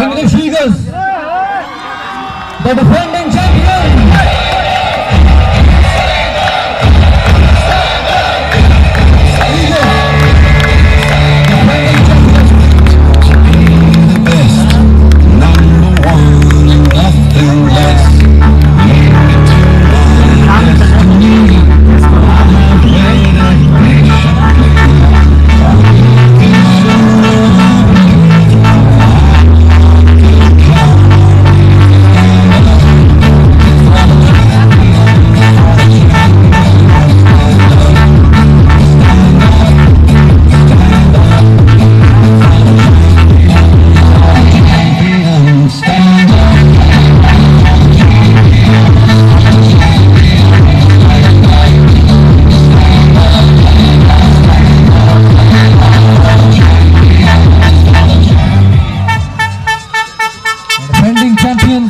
English Eagles, the defending champion.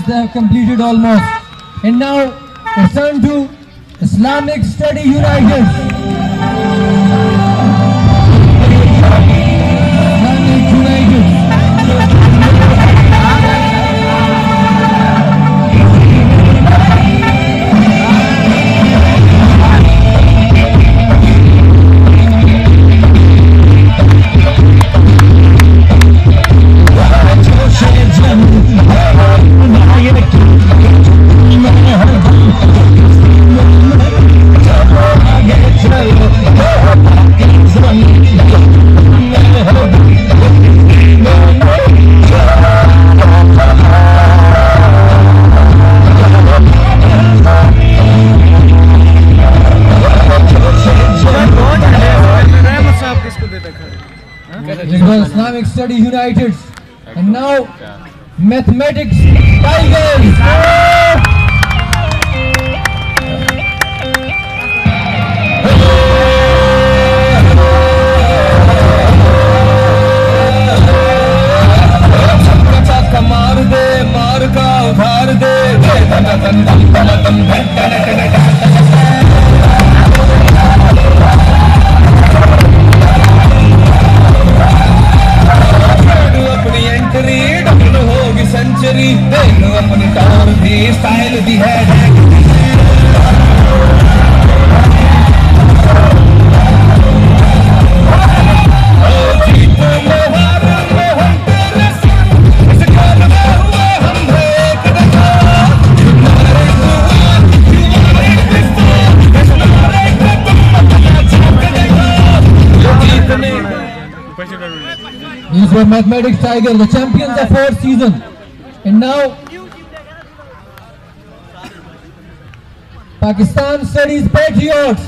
They have completed almost, and now it's turn to Islamic Study United. Islamic United. It was Islamic Study United, and now Mathematics Tigers. Century देख अपनी Tor दी style दी है These were Mathematics Tigers, the champions of 4th season. And now Pakistan Studies Patriots.